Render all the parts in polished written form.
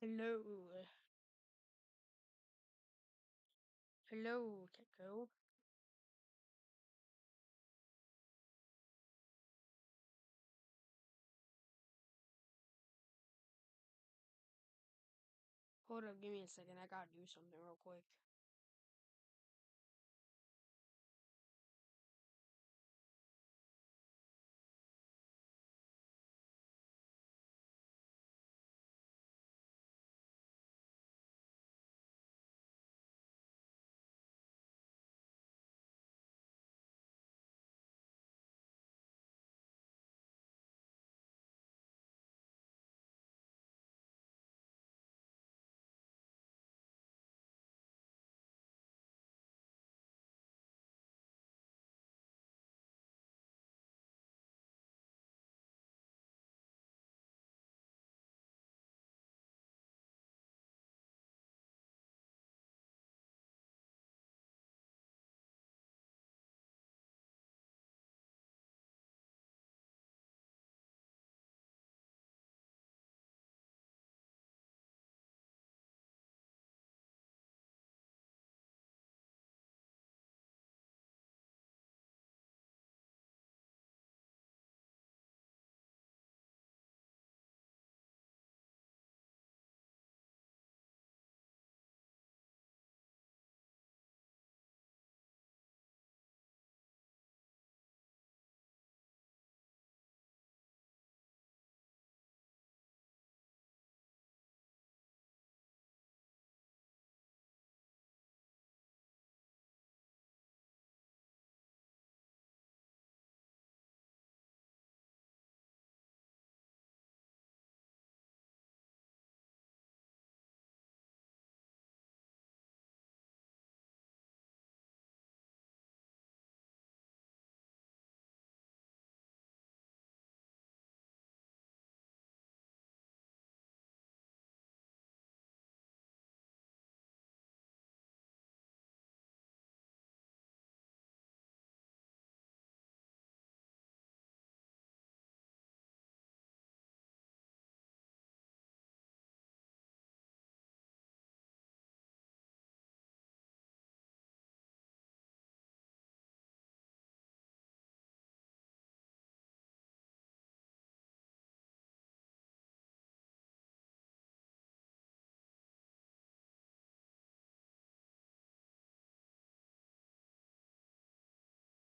Hello. Hello, Gecko. Hold up, give me a second. I gotta do something real quick.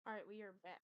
Alright, we are back.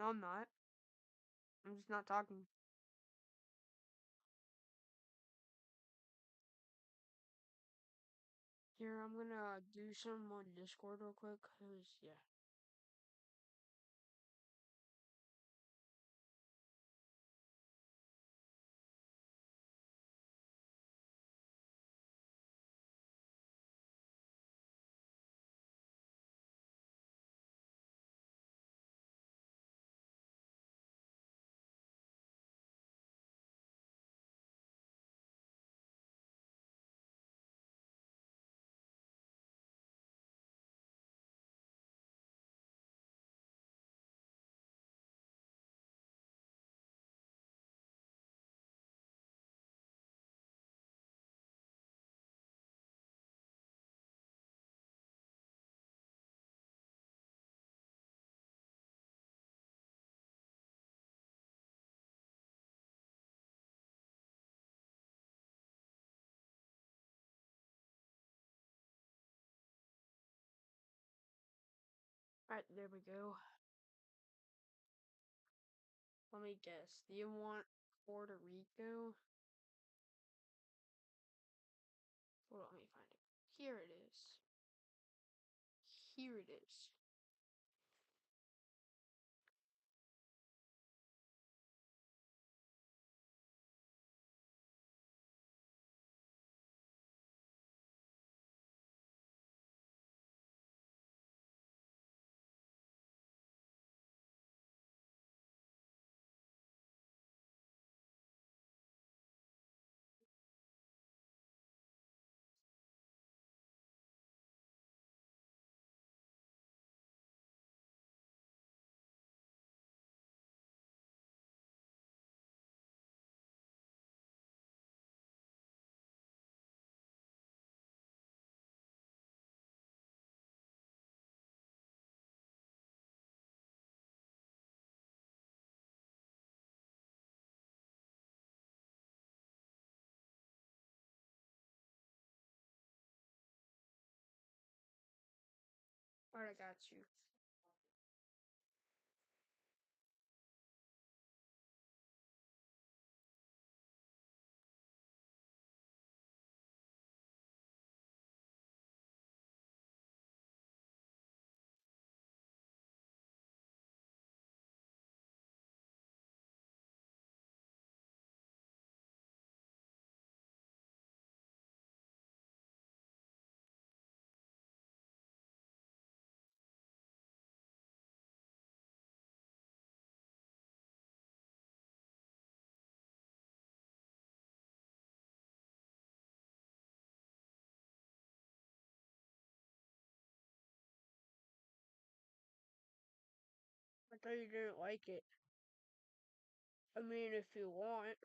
No, I'm not. I'm just not talking. Here, I'm gonna do some on Discord real quick, cause yeah. Alright, there we go. Let me guess. Do you want Puerto Rico? Hold on, let me find it. Here it is. Here it is. Alright, I got you. I thought you didn't like it. I mean, if you want.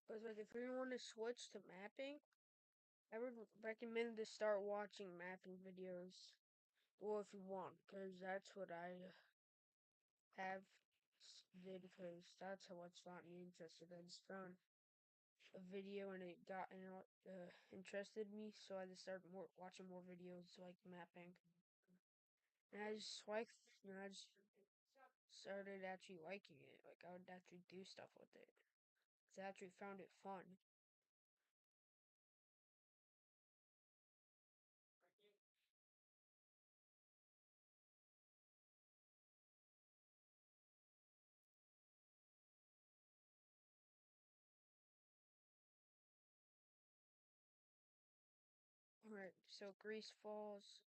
Because, like, if you want to switch to mapping, I would recommend to start watching mapping videos. Well, if you want, because that's what I have did, because that's what's got me interested. I just found a video and it got interested me, so I just started watching more videos like mapping. And I just like, and I just started actually liking it. Like, I would actually do stuff with it. 'Cause I actually found it fun. Alright, so Greece Falls.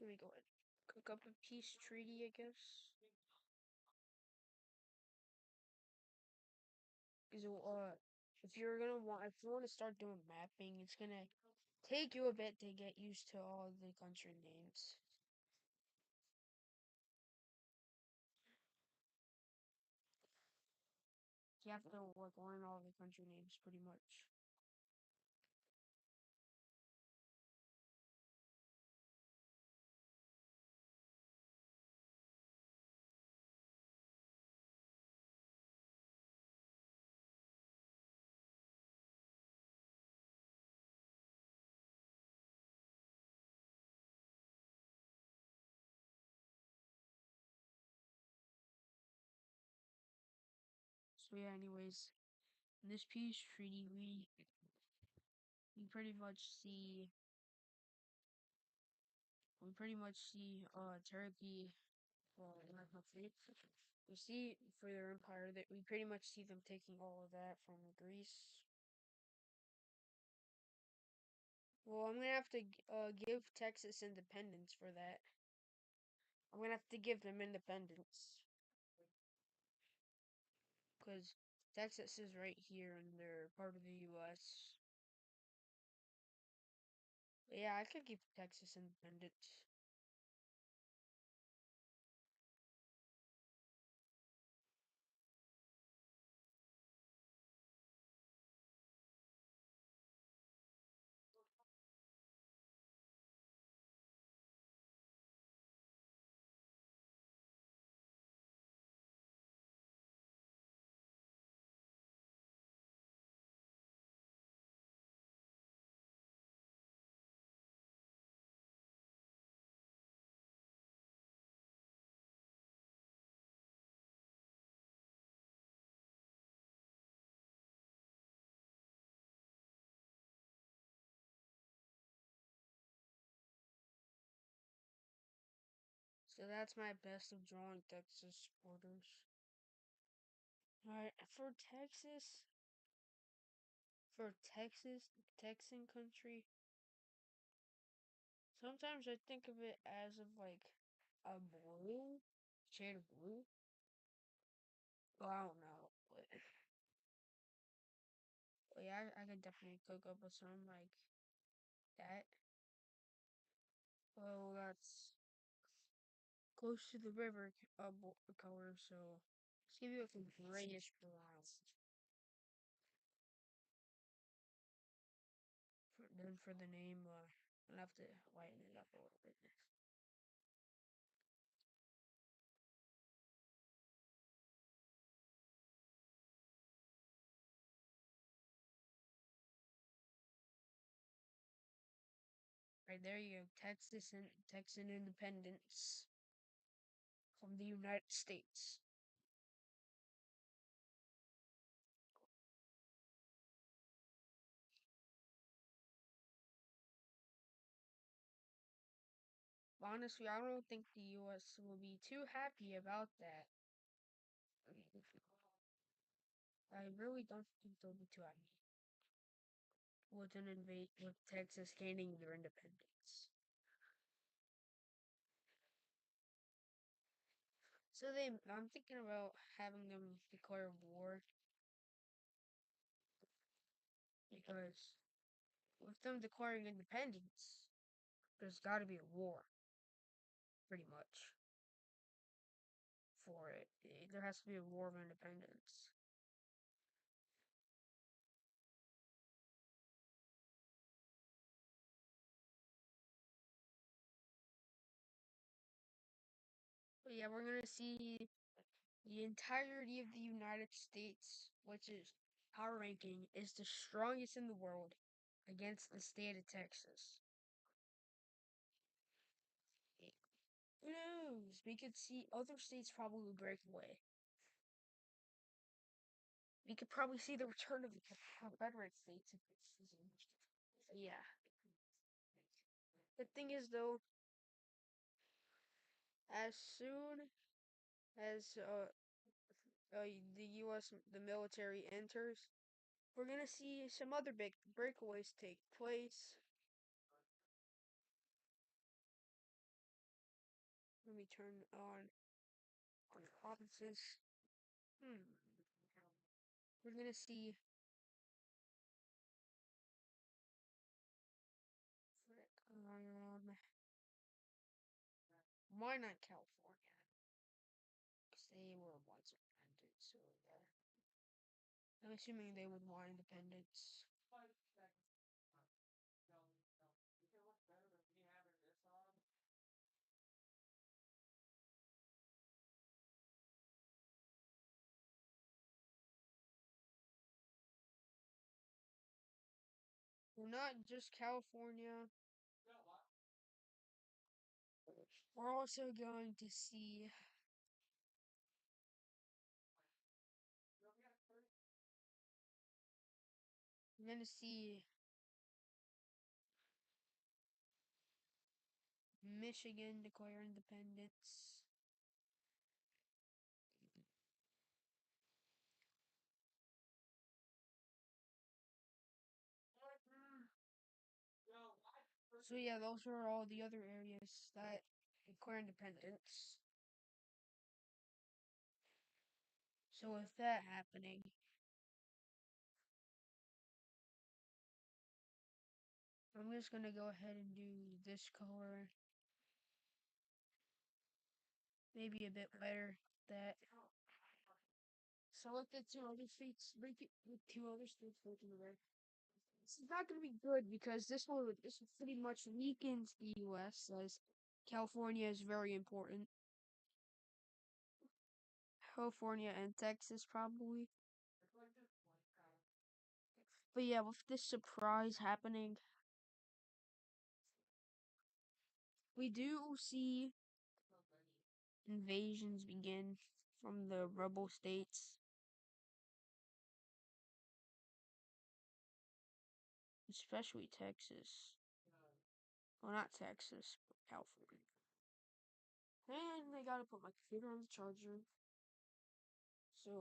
Let me go ahead. Cook up a peace treaty, I guess. Because if you want to start doing mapping, it's gonna take you a bit to get used to all the country names. You have to like learn all the country names pretty much. So yeah, anyways, in this peace treaty, we pretty much see Turkey. Well, not Turkey. We see for their empire that we pretty much see them taking all of that from Greece. Well, I'm gonna have to give Texas independence for that. I'm gonna have to give them independence because Texas is right here and they're part of the U.S. But yeah, I could give Texas independence. So that's my best of drawing Texas borders. Alright, for Texas, Texan country, sometimes I think of it as of like a blue, shade of blue. Well, I don't know, but yeah, I could definitely cook up with something like that. Well, that's close to the river color, so let's give you a grayish brown. Then for the name, I'll have to lighten it up a little bit. Right there you go, Texan independence from the United States. Honestly, I don't think the U.S. will be too happy about that. I really don't think they'll be too happy with Texas gaining their independence. So I'm thinking about having them declare war because with them declaring independence, there's got to be a war, pretty much, for it. There has to be a war of independence. But yeah, we're gonna see the entirety of the United States, which is our ranking, is the strongest in the world against the state of Texas. Who knows? We could see other states probably break away. We could probably see the return of the Confederate States. Yeah. The thing is, though, as soon as the U.S. the military enters, we're gonna see some other big breakaways take place. Let me turn on provinces. Hmm. We're gonna see. Why not California? Because they were once independent, so yeah. I'm assuming they would want independence. We're not just California. We're also going to see. We're going to see Michigan declare independence. So yeah, those are all the other areas that declare independence. So with that happening, I'm just gonna go ahead and do this color, maybe a bit lighter. That so look at two other states, break it with two other states working together. This is not gonna be good because this pretty much weakens the U.S. as California is very important. California and Texas probably. But yeah, with this surprise happening, we do see invasions begin from the rebel states, especially Texas. Well, not Texas, but California. And I gotta put my computer on the charger. So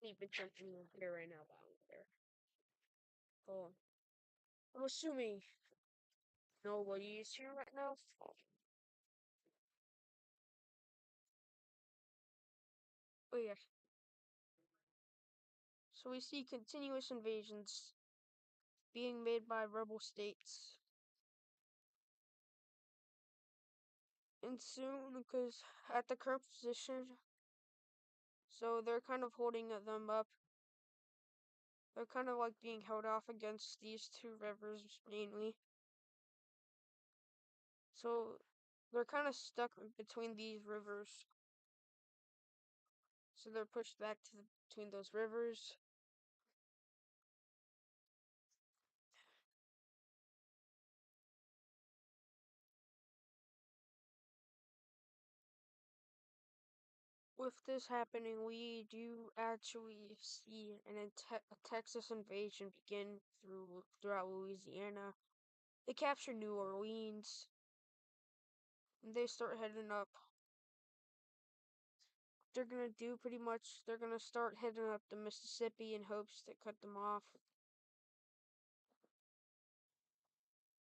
deep in something here right now, but I don't care. Oh, I'm assuming nobody is here right now. Oh yeah. So we see continuous invasions being made by rebel states. And soon, because at the current position, so they're kind of holding them up. They're kind of like being held off against these two rivers mainly. So they're kind of stuck between these rivers. So they're pushed back to between those rivers. With this happening, we do actually see a Texas invasion begin throughout Louisiana. They capture New Orleans, and they start heading up. They're gonna do pretty much. They're gonna start heading up the Mississippi in hopes to cut them off.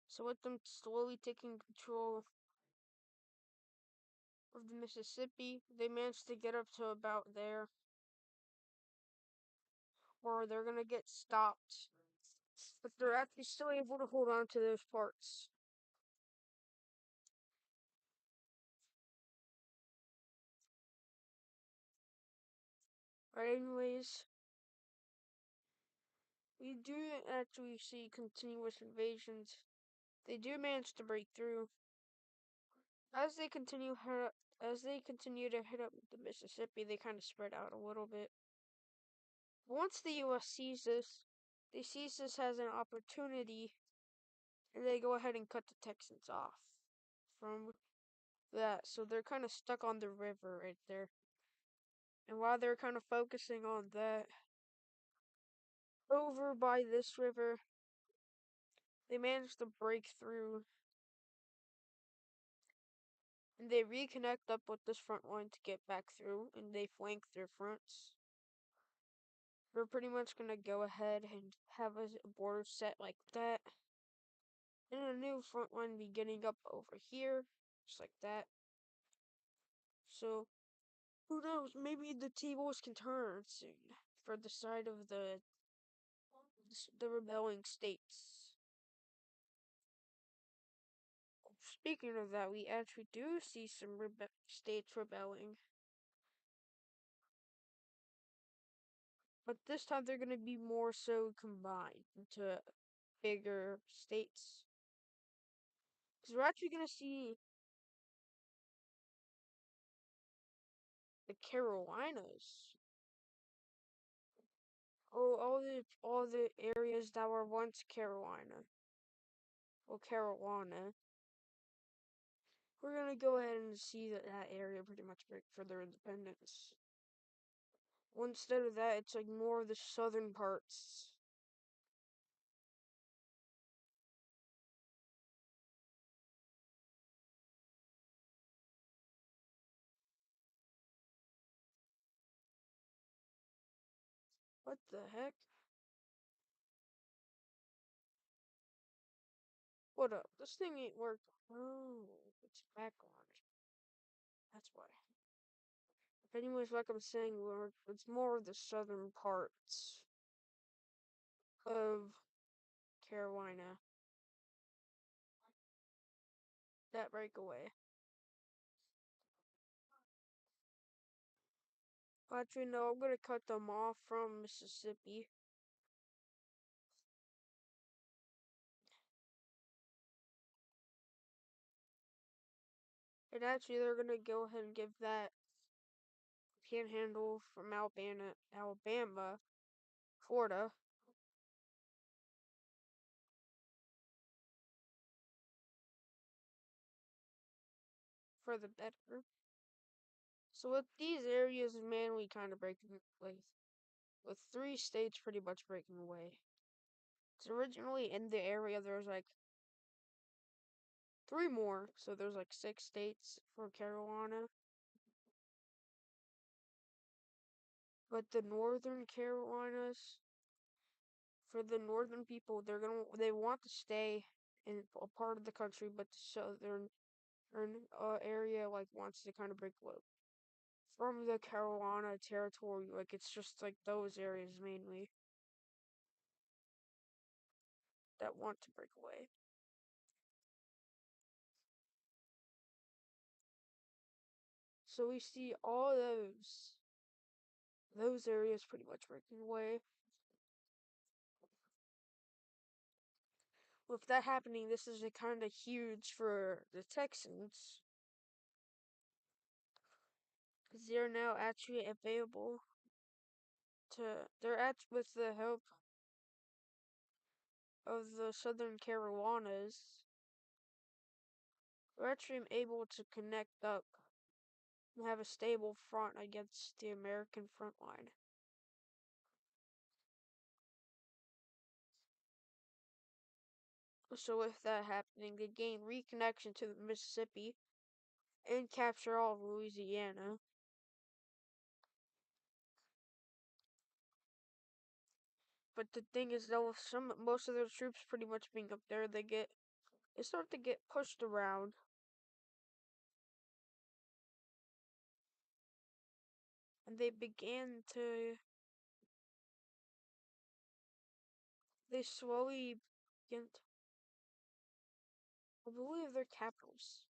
So with them slowly taking control of the Mississippi, they managed to get up to about there, or they're gonna get stopped. But they're actually still able to hold on to those parts. But anyways, we do actually see continuous invasions. They do manage to break through as they continue to hit up the Mississippi. They kind of spread out a little bit. Once the U.S. sees this, they seize this as an opportunity, and they go ahead and cut the Texans off from that. So they're kind of stuck on the river right there. And while they're kind of focusing on that, over by this river, they manage to break through and they reconnect up with this front line to get back through, and they flank their fronts. We're pretty much gonna go ahead and have a border set like that. And a new front line beginning up over here, just like that. So, who knows, maybe the tables can turn soon for the side of the rebelling states. Speaking of that, we actually do see some states rebelling. But this time they're going to be more so combined into bigger states. Because we're actually going to see the Carolinas. Oh, all the areas that were once Carolina. Well, Carolina. We're going to go ahead and see that area pretty much break for their independence. Well, instead of that, it's like more of the southern parts. What the heck? What up? This thing ain't working. Oh, it's back on. That's why. But anyways, like I'm saying, it's more of the southern parts of Carolina that break away. Actually, no, I'm gonna cut them off from Mississippi. And actually, they're gonna go ahead and give that Panhandle from Alabama, Florida, for the better. So with these areas mainly kind of breaking with 3 states pretty much breaking away. So originally in the area there was like 3 more, so there's like 6 states for Carolina. But the northern Carolinas, for the northern people, they want to stay in a part of the country, but the southern area like wants to kind of break away from the Carolina territory. Like it's just like those areas mainly that want to break away. So we see all those areas pretty much breaking away. With that happening, this is a kind of huge for the Texans because they're now actually available they're at with the help of the Southern Carolinas. They're actually able to connect up and have a stable front against the American front line. So with that happening, they gain reconnection to the Mississippi and capture all of Louisiana. But the thing is, though, with most of their troops pretty much being up there, they start to get pushed around, and they slowly begin. I believe their capitals.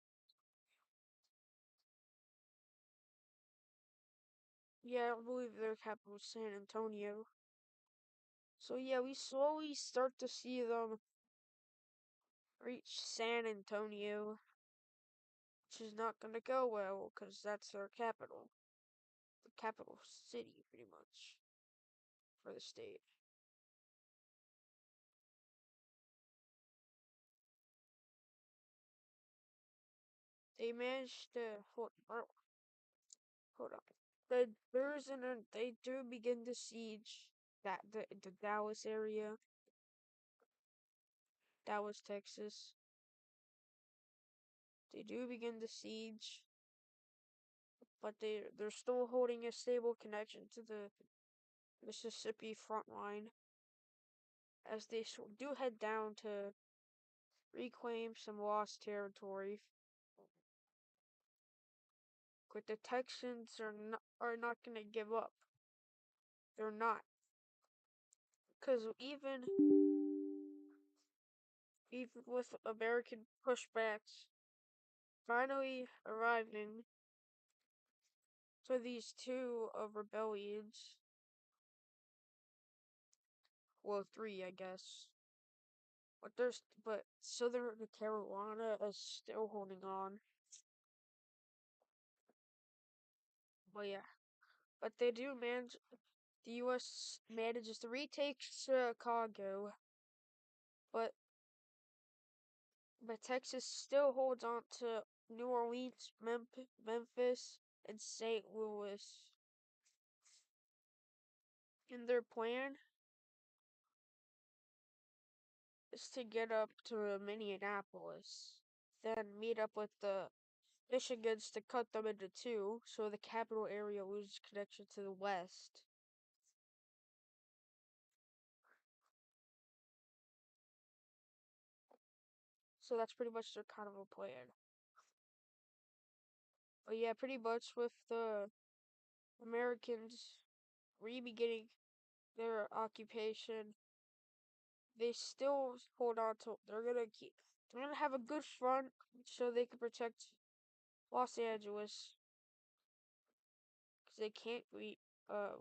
Yeah, I believe their capital is San Antonio. So yeah, we slowly start to see them reach San Antonio, which is not gonna go well because that's their capital, the capital city, pretty much, for the state. They managed to hold on. They do begin to siege the Dallas area, Dallas, Texas. They do begin to siege, but they're still holding a stable connection to the Mississippi front line as they do head down to reclaim some lost territory. But the Texans are not gonna give up. They're not, because even with American pushbacks finally arriving for these two of rebellions, well, three, I guess. But Southern Carolina is still holding on. But yeah, but they do manage. The U.S. manages to retake Chicago, but Texas still holds on to New Orleans, Memphis, and St. Louis. And their plan is to get up to Minneapolis, then meet up with the Michigans to cut them into two, so the capital area loses connection to the west. So that's pretty much their kind of a plan. But yeah, pretty much with the Americans re-beginning their occupation, they still hold on to. They're gonna have a good front so they can protect Los Angeles because they can't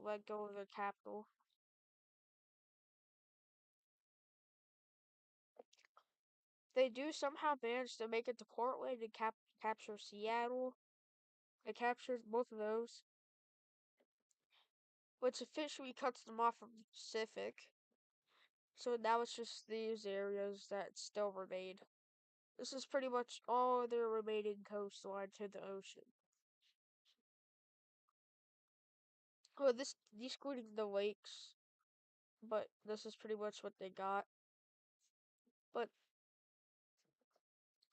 let go of their capital. They do somehow manage to make it to Portland and capture Seattle. They captured both of those. which officially cuts them off from the Pacific. So now it's just these areas that still remain. This is pretty much all their remaining coastline to the ocean. Well, this excluding the lakes, but this is pretty much what they got. But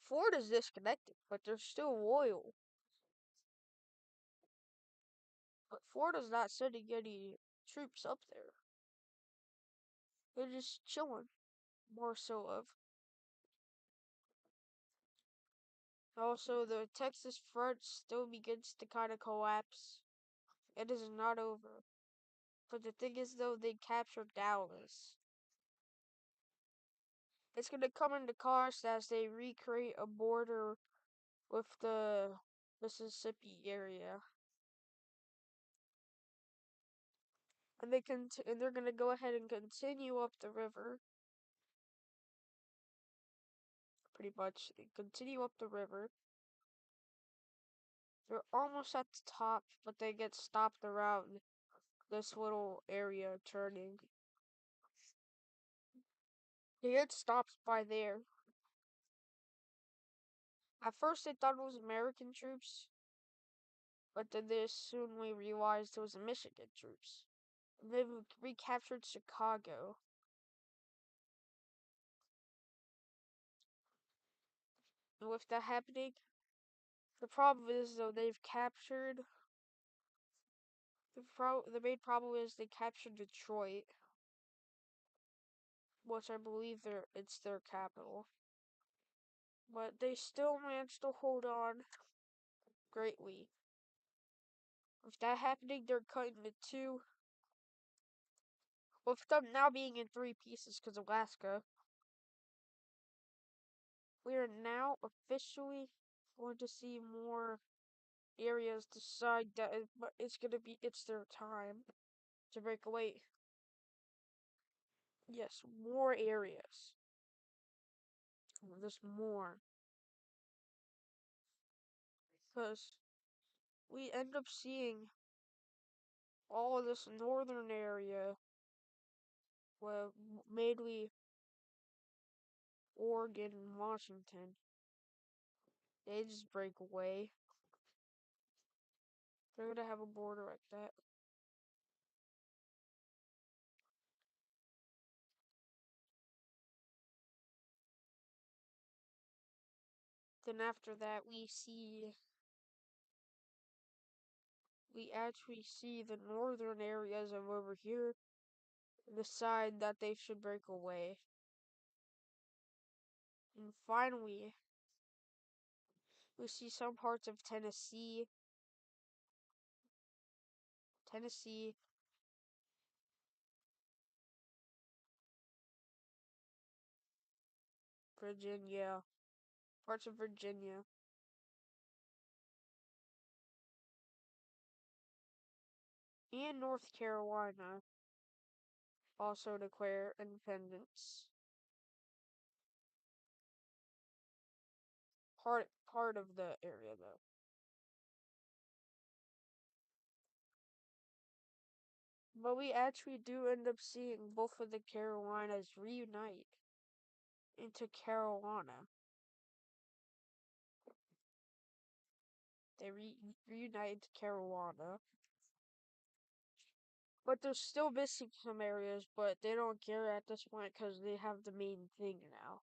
Florida's disconnected, but they're still loyal. But Florida's not sending any troops up there. They're just chilling, more so of. Also, the Texas front still begins to kind of collapse. It is not over. But the thing is, though, they captured Dallas. It's going to come into cost as they recreate a border with the Mississippi area. And they're going to go ahead and continue up the river. Pretty much, they continue up the river. They're almost at the top, but they get stopped around this little area turning. They get stopped by there. At first, they thought it was American troops, but then they soon realized it was Michigan troops. And they recaptured Chicago. And with that happening, the problem is though they've captured the main problem is they captured Detroit, which I believe it's their capital. But they still managed to hold on greatly. With that happening, they're cut into two. With them now being in three pieces because of Alaska, we are now officially going to see more areas decide that it's their time to break away. Yes, more areas. There's more. Because we end up seeing all of this northern area, well, mainly Oregon and Washington. They just break away. They're gonna have a border like that. Then after that, we actually see the northern areas of over here decide that they should break away. And finally, we see some parts of Tennessee, Virginia, parts of Virginia, and North Carolina also declare independence. Part of the area though. But we actually do end up seeing both of the Carolinas reunite into Carolina. They reunite into Carolina. But they're still missing some areas, but they don't care at this point because they have the main thing now.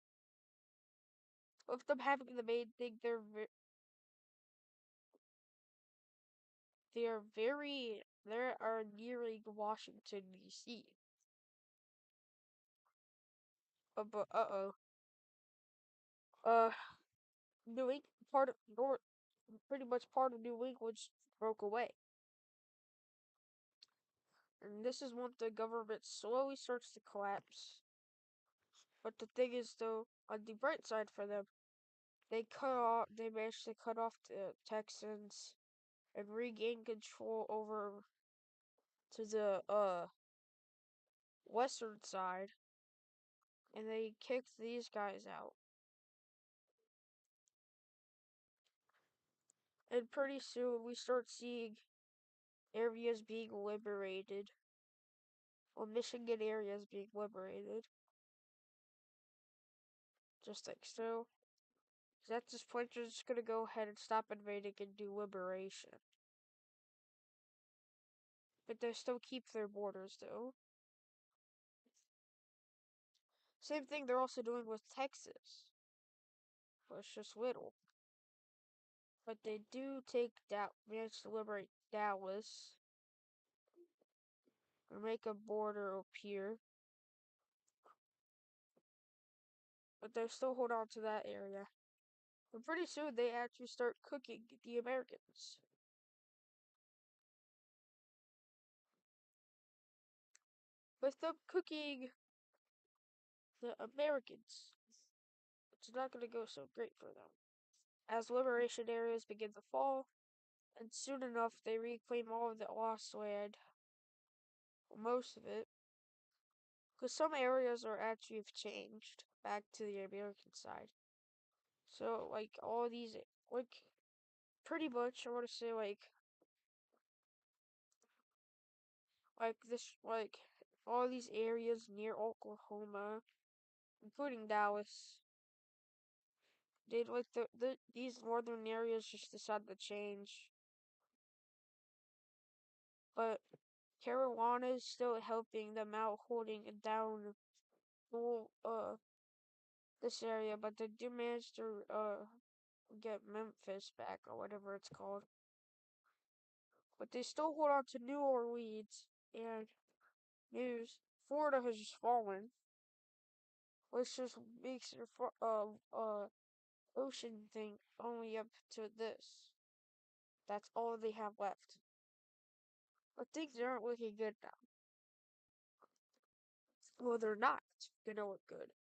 With them having the main thing, they are nearing Washington D.C. But uh, New England part of North, pretty much part of New England broke away. And this is when the government slowly starts to collapse. But the thing is, though, on the bright side for them, they managed to cut off the Texans and regain control over to the western side, and they kicked these guys out. And pretty soon we start seeing areas being liberated, or Michigan areas being liberated, just like so. 'Cause at this point, they're just gonna go ahead and stop invading and do liberation. But they still keep their borders, though. Same thing they're also doing with Texas. But it's just little. But they do manage to liberate Dallas, or make a border up here. But they still hold on to that area. And pretty soon they actually start cooking the Americans. With them cooking the Americans, it's not going to go so great for them. As liberation areas begin to fall, and soon enough they reclaim all of the lost land, most of it, because some areas are actually have changed back to the American side. So like all these, like pretty much, I want to say like this, like all these areas near Oklahoma, including Dallas. They like these northern areas just decided to change, but Carolina is still helping them out, holding it down whole this area. But they do manage to get Memphis back or whatever it's called. But they still hold on to New Orleans and News. Florida has just fallen, which just makes their ocean thing only up to this. That's all they have left. But things aren't looking good now. Well, they're not gonna look good.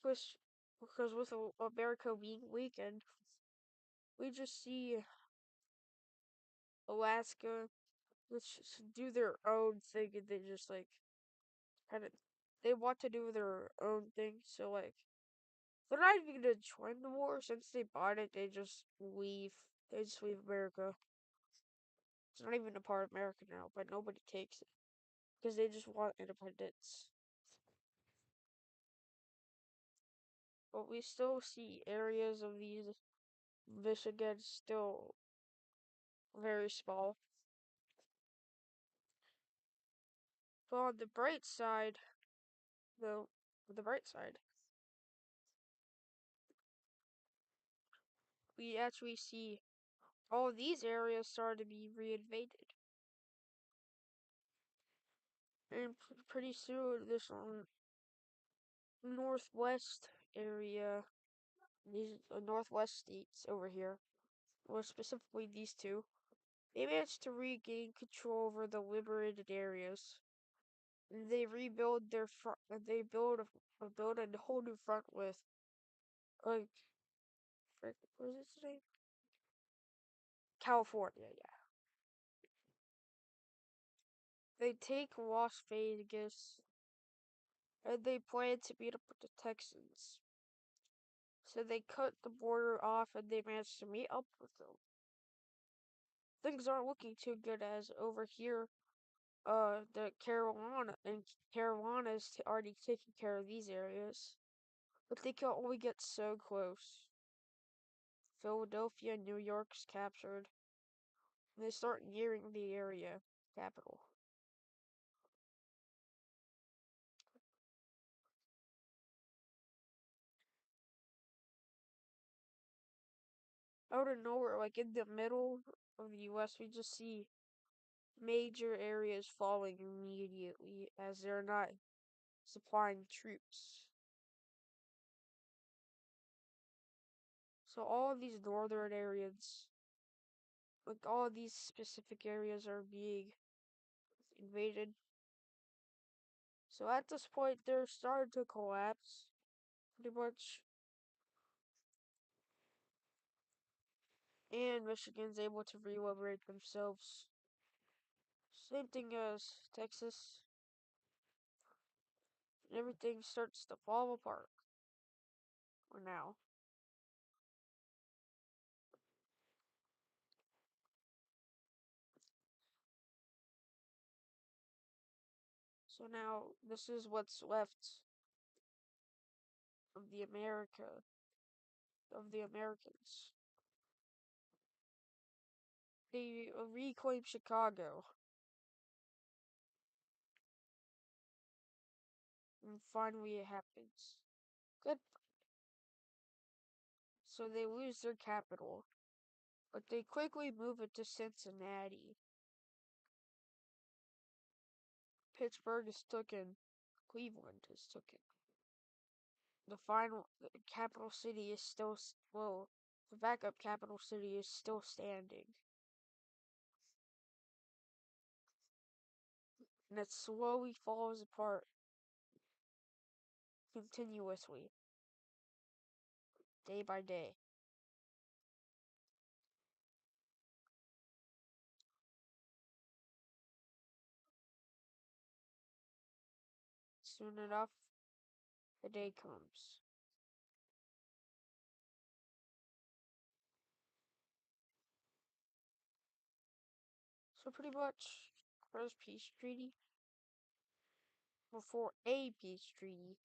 Because with America being weakened, we just see Alaska just do their own thing, and they just like kind of they want to do their own thing. So like they're not even gonna join the war since they bought it. They just leave. They just leave America. It's not even a part of America now, but nobody takes it because they just want independence. But we still see areas of these Michigan still very small. But on the bright side, though, on the bright side, we actually see all these areas start to be reinvaded. And pretty soon, this northwest area, these northwest states over here, or specifically these two, they managed to regain control over the liberated areas. And they rebuild their front. They build a whole new front with like, what is its name? California, yeah. They take Las Vegas and they plan to meet up with the Texans. So they cut the border off and they managed to meet up with them. Things aren't looking too good as over here, the Carolina is already taking care of these areas. But they can only get so close. Philadelphia, New York's captured. And they start nearing the area capital. Out of nowhere, like in the middle of the US, we just see major areas falling immediately as they're not supplying troops. So all of these northern areas, like all of these specific areas are being invaded. So at this point, they're starting to collapse, pretty much. And Michigan's able to re-liberate themselves. Same thing as Texas. And everything starts to fall apart. For now. So now this is what's left of the Americans. They reclaim Chicago, and finally it happens. Good. So they lose their capital, but they quickly move it to Cincinnati. Pittsburgh is taken. Cleveland is taken. The capital city is still, well, the backup capital city is still standing. And it slowly falls apart continuously, day by day. Soon enough, the day comes. So pretty much, first peace treaty, before a peace treaty,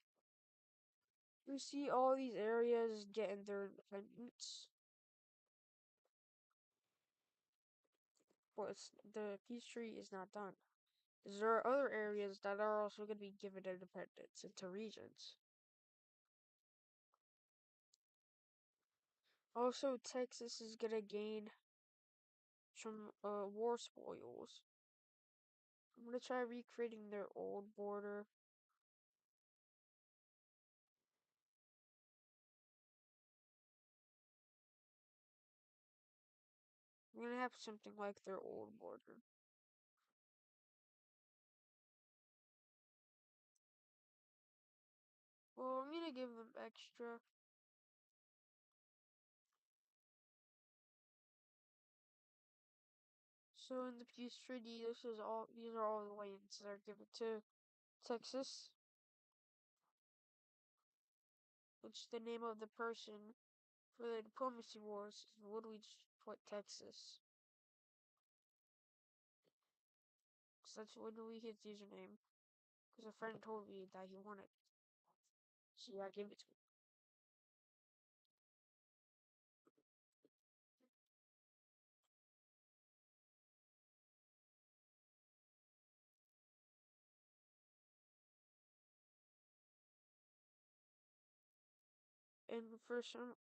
we see all these areas getting their independence. But the peace treaty is not done. There are other areas that are also going to be given independence into regions. Also, Texas is going to gain some war spoils. I'm going to try recreating their old border. I'm going to have something like their old border. Well, I'm going to give them extra. So in the peace treaty, these are all the lands that are given to Texas. Which the name of the person for the diplomacy wars is Ludwig Fort Texas. Because that's literally his username. Because a friend told me that he wanted it. So yeah, I gave it to him.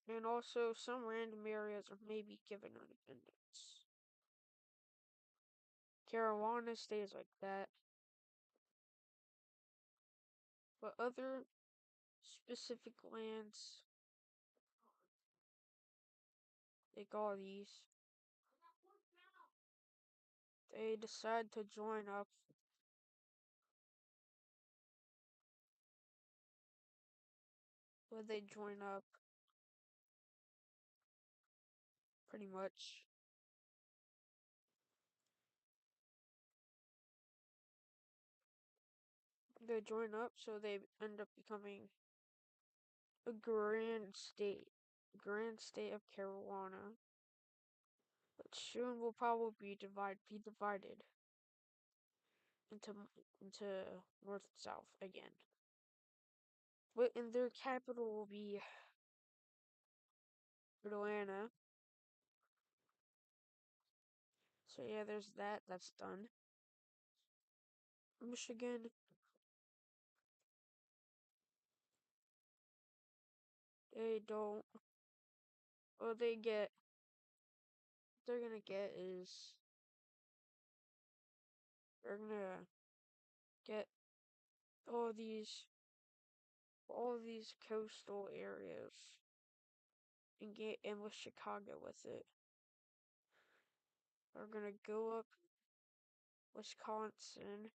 And also some random areas are maybe given independence. Carolina stays like that. But other specific lands, like all these, they decide to join up. But they join up pretty much. They join up, so they end up becoming a grand state of Carolina, but soon will probably be divided into into north and south again. But and their capital will be Atlanta. So yeah, there's that. That's done. Michigan, they don't. What they're gonna get is they're gonna get all these all these coastal areas and get in with Chicago with it. They're gonna go up Wisconsin.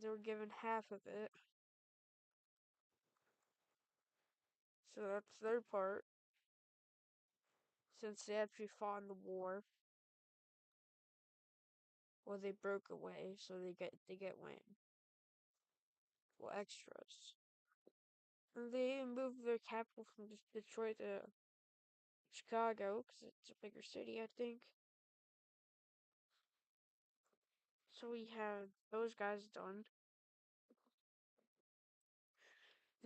They were given half of it. So that's their part. Since they actually fought in the war. Well, they broke away, so they get win. Well, extras. And they moved their capital from Detroit to Chicago, because it's a bigger city, I think. So we have those guys done.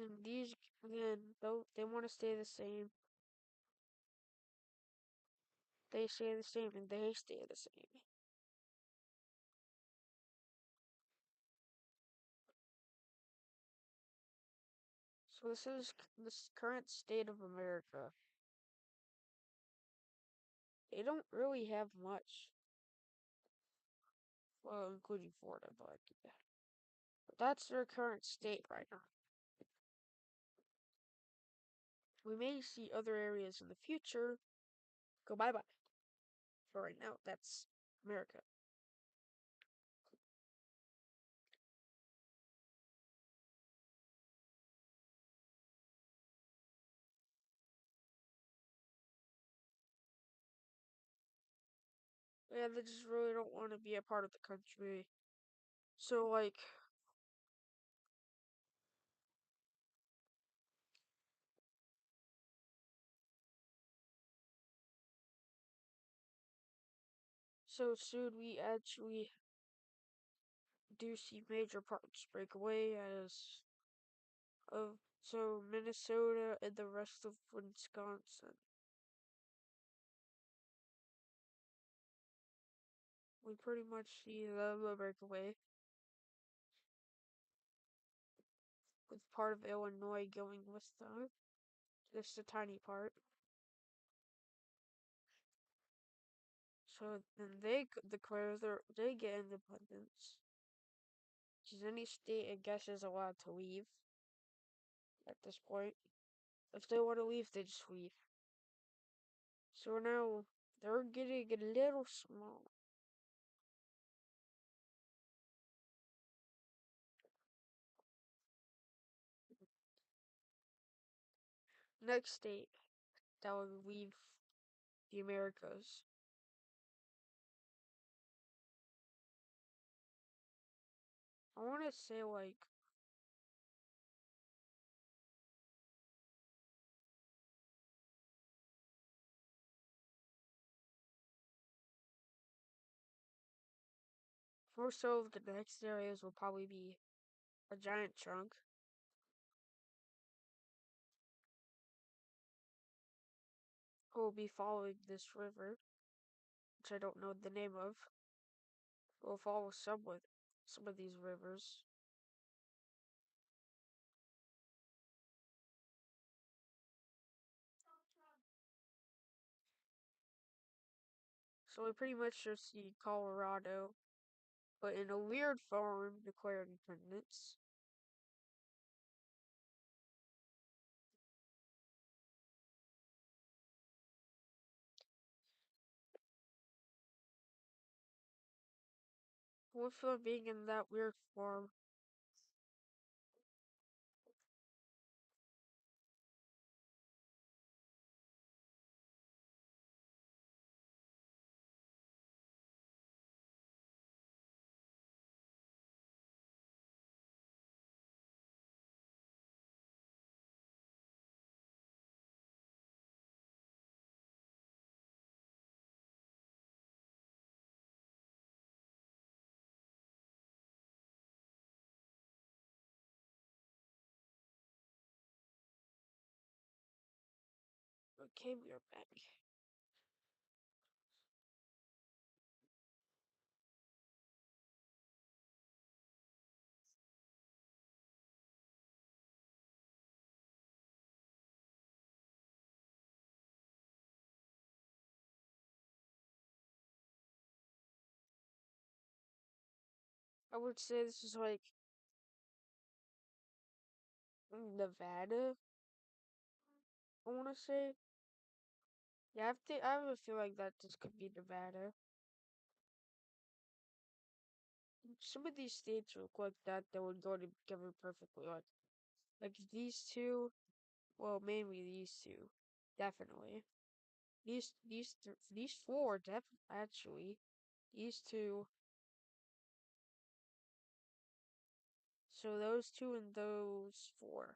then they want to stay the same. They stay the same, and they stay the same. So this is this current state of America. They don't really have much, well, including Florida, but that's their current state right now. We may see other areas in the future go bye bye. For right now, that's America. Yeah, they just really don't want to be a part of the country. So, like, so soon we actually do see major parts break away as of so Minnesota and the rest of Wisconsin. We pretty much see them break away, with part of Illinois going with them. Just a tiny part. So then they declare they get independence. Because any state, I guess, is allowed to leave at this point. If they want to leave, they just leave. So now they're getting a little small. Next state that would leave the Americas. I want to say like more so the next areas will probably be a giant chunk. Who will be following this river, which I don't know the name of. Will follow some of these rivers. So we pretty much just see Colorado, but in a weird form, declare independence. With them being in that weird form, okay, we are back. I would say this is like Nevada. I want to say, yeah, I have a feel like that this could be Nevada. Some of these states look like that would go together perfectly. Like these two, well, mainly these two, definitely. These four, actually, these two. So those two and those four.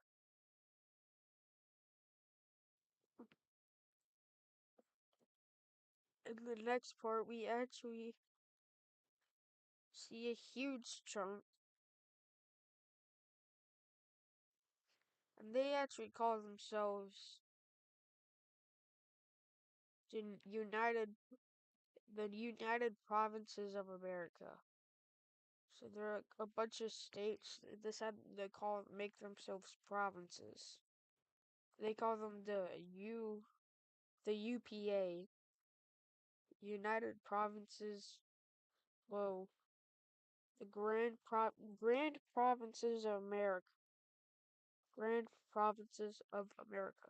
In the next part, we actually see a huge chunk, They actually call themselves United, the United Provinces of America. So there are a bunch of states. They make themselves provinces. They call them the UPA, United Provinces. Whoa, the Grand Provinces of America. Grand Provinces of America.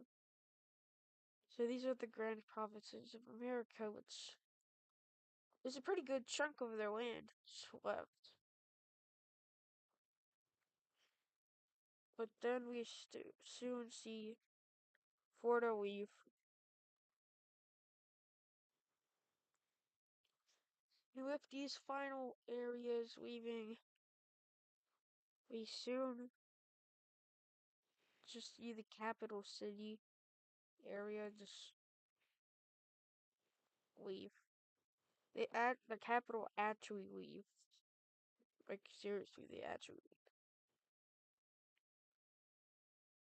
So these are the Grand Provinces of America, which is a pretty good chunk of their land swept. But then we soon see Florida leave. And with these final areas leaving, we soon just see the capital city area just leave. The capital actually leave. Like seriously, they actually leave.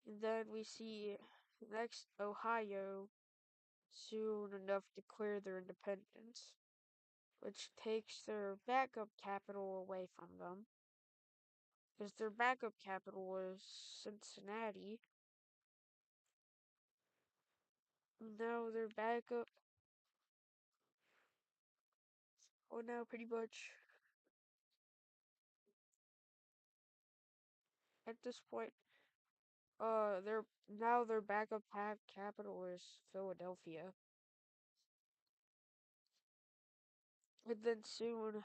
And then we see next Ohio soon enough declare their independence, which takes their backup capital away from them. Because their backup capital was Cincinnati. Now their backup. Oh, no, pretty much at this point, their backup capital is Philadelphia. And then soon,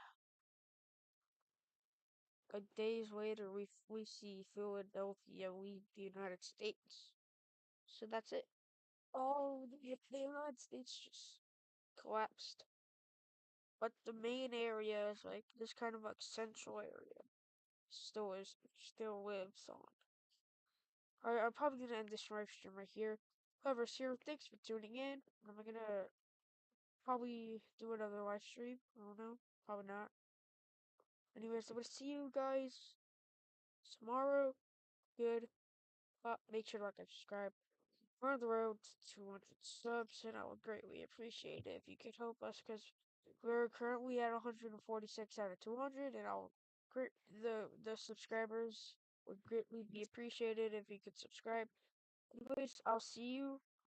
a days later, we see Philadelphia leave the United States. So that's it. Oh, the United States just collapsed. But the main area is like this kind of like central area. Still lives on. Alright, I'm probably gonna end this live stream right here. However, Sierra, thanks for tuning in. I'm gonna probably do another live stream. I don't know. Probably not. Anyways, I'm gonna see you guys tomorrow. Good. Make sure to like and subscribe. We're on the road to 200 subs, and I would greatly appreciate it if you could help us because we're currently at 146 out of 200, and the subscribers would greatly be appreciated if you could subscribe. Anyways, I'll see you